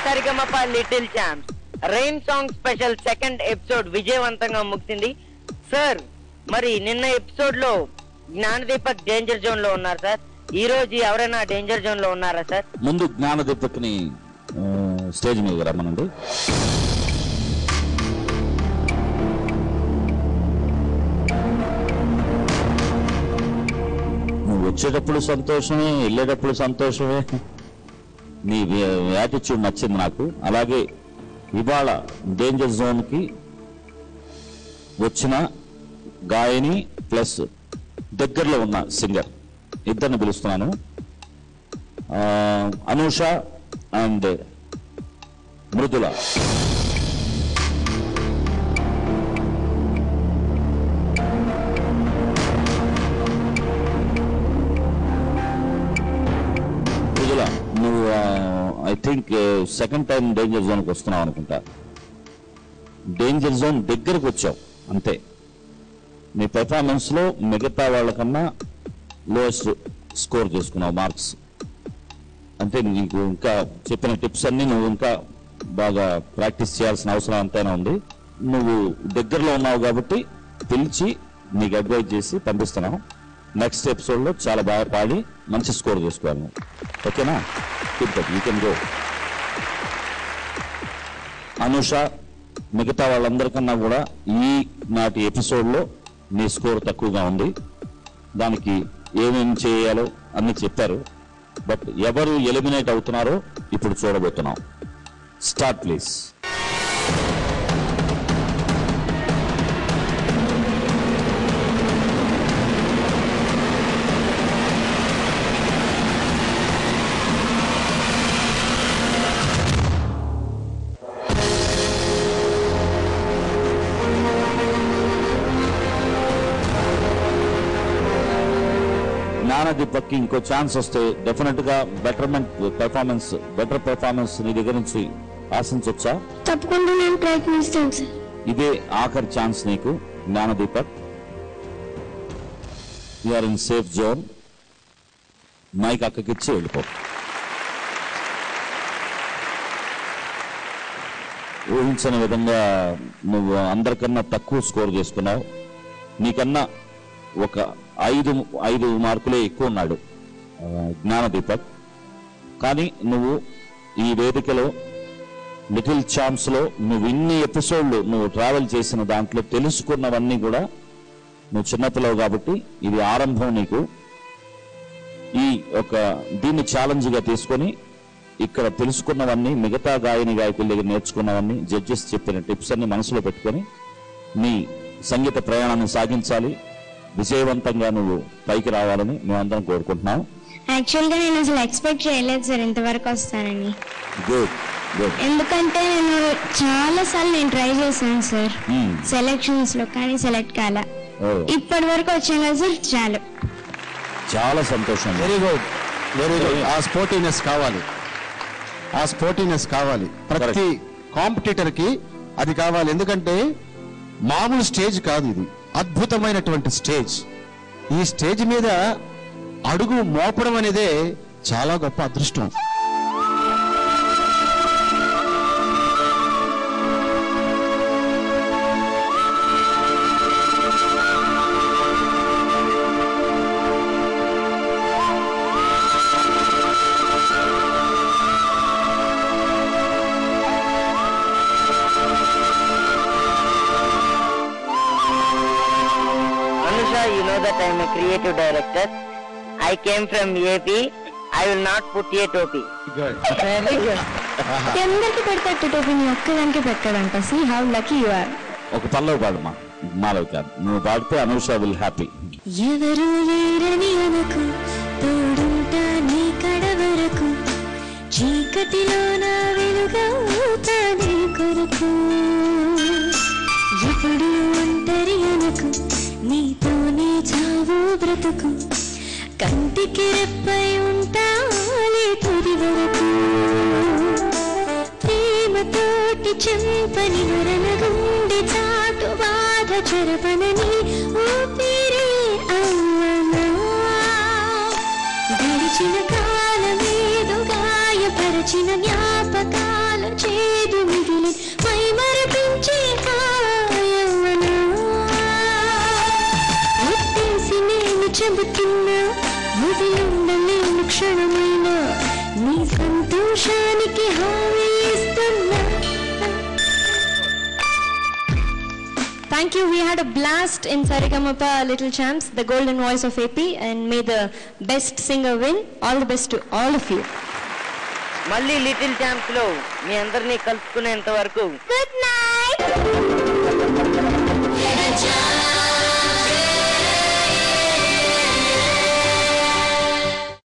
Sa Re Ga Ma Pa little champs rain song special second episode విజయవంతంగా ముగిసింది. Sir, మరి నిన్న ఎపిసోడ్ లో జ్ఞానదీపక్ డేంజర్ జోన్ లో ఉన్నారు సార్. ఈ రోజు ఎవరైనా డేంజర్ జోన్ లో ఉన్నారా సార్? ముందు జ్ఞానదీపక్ ని స్టేజ్ మీద రమ్మనండి. నువ్వు వచ్చేటప్పుడు సంతోషమే, వెళ్ళేటప్పుడు సంతోషమే. నీ యాటిట్యూడ్ నచ్చింది నాకు. అలాగే ఇవాళ డేంజర్ జోన్ కి వచ్చిన గాయని ప్లస్ దగ్గరలో ఉన్న సింగర్ ఇద్దరిని పిలుస్తున్నాను. అనూష అండ్ మృదుల. మృదుల, నువ్వు I think second time danger జోన్కి వస్తున్నావు అనుకుంటా. డేంజర్ జోన్ దగ్గరకు వచ్చావు అంతే. నీ పెర్ఫార్మెన్స్ లో మిగతా వాళ్ళకన్నా లోయెస్ట్ స్కోర్ చేసుకున్నావు మార్క్స్. అంటే నీకు ఇంకా చెప్పిన టిప్స్ అన్ని నువ్వు ఇంకా బాగా ప్రాక్టీస్ చేయాల్సిన అవసరం అంతైనా ఉంది. నువ్వు దగ్గరలో ఉన్నావు కాబట్టి పిలిచి నీకు అడ్వైజ్ చేసి పంపిస్తున్నావు. నెక్స్ట్ ఎపిసోడ్ లో చాలా బాగా పాడి మంచి స్కోర్ చేసుకోవాలి. ఓకేనా? You can go. అనూష, మిగతా వాళ్ళందరికన్నా కూడా ఈ నాటి ఎపిసోడ్ లో నీ స్కోర్ తక్కువగా ఉంది. దానికి ఏమేమి చేయాలో అన్ని చెప్పారు. బట్ ఎవరు ఎలిమినేట్ అవుతున్నారో ఇప్పుడు చూడబోతున్నాం. Start please. జ్ఞానదీపక్కి ఇంకో ఛాన్స్ వస్తే డెఫినెట్ గా బెటర్ పెర్ఫార్మెన్స్ నీ దగ్గర నుంచి ఆశించవచ్చా? తప్పకుండా నేను ప్రయత్నిస్తాను సార్. ఇదే ఆఖరి ఛాన్స్ నీకు Gnanadeepak. You are in safe zone. Mike అక్కకిచ్చి వెళ్ళిపో. ఊహించని విధంగా నువ్వు అందరికన్నా తక్కువ స్కోర్ చేసుకున్నావు. నీకన్నా ఒక 5 మార్కులే ఎక్కువ ఉన్నాడు జ్ఞానదీపక్. కానీ నువ్వు ఈ వేదికలో లిటిల్ ఛాంప్స్ లో నువ్వు ఇన్ని ఎపిసోడ్లు నువ్వు ట్రావెల్ చేసిన దాంట్లో తెలుసుకున్నవన్నీ కూడా, నువ్వు చిన్నపిల్లవు కాబట్టి ఇది ఆరంభం నీకు. ఈ దీన్ని ఛాలెంజ్ గా తీసుకొని ఇక్కడ తెలుసుకున్నవన్నీ, మిగతా గాయకుల దగ్గర నేర్చుకున్నవన్నీ, జడ్జెస్ చెప్పిన టిప్స్ అన్ని మనసులో పెట్టుకొని నీ సంగీత ప్రయాణాన్ని సాగించాలి. విజయవంతంగా నువ్వు పైకి రావాలని మేమందరం కోరుకుంటున్నాం. యాక్చువల్ గా నేను అసలు ఎక్స్పెక్ట్ చేయలేదు సార్ ఇంతవరకు వస్తానని. Good good. ఎందుకంటే నేను చాలా సార్లు ట్రై చేశాను సార్ సెలక్షన్స్ లో, కానీ సెలెక్ట్ కాలే. ఇప్పటి వరకు వచ్చాను కదా సార్, చాలు. చాలా సంతోషం. Very good, very good. ఆ స్పోర్టినెస్ కావాలి ప్రతి కాంపిటీటర్ కి, అది కావాలి. ఎందుకంటే మామూలు స్టేజ్ కాదు ఇది, అద్భుతమైనటువంటి స్టేజ్. ఈ స్టేజ్ మీద అడుగు మోపడం అనేదే చాలా గొప్ప అదృష్టం. You know that I am a creative director. I came from AP. I will not put a topi. Good. Very good. అందరికి పెడతాడు టోపీ, నీ ఒక్కదానికి పెట్టాడంట. See how lucky you are. ఒక పల్లవి పాడమ్మా. మాలవి కాదు, నువ్వు పాడితే అనూష విల్ హ్యాపీ. ఎవరు లేరని అనకు, తోడుంటా నీ కడ వరకు, చీకటిలో నా వెలుగవుతా నీ కొరకు. ఎప్పుడు ఒంటరి అనకు, నీతోనే చావు బ్రతుకు, కంటికి రెప్పై ఉంటాలే తుది వరకు. ప్రేమతోటి చెంపని మరణ గుండె చాటు బాధ చెరపనని ఊపిరే అమ్మనా. గడిచిన కాలమేదో గాయపరచిన జ్ఞాపకాల Thank you. We had a blast in Saregamapa Little Champs, the golden voice of AP, and may the best singer win. All the best to all of you. మళ్ళీ లిటిల్ ఛాంప్స్ లో మీ అందరినీ కలుసుకునేంత వరకు గుడ్ నైట్.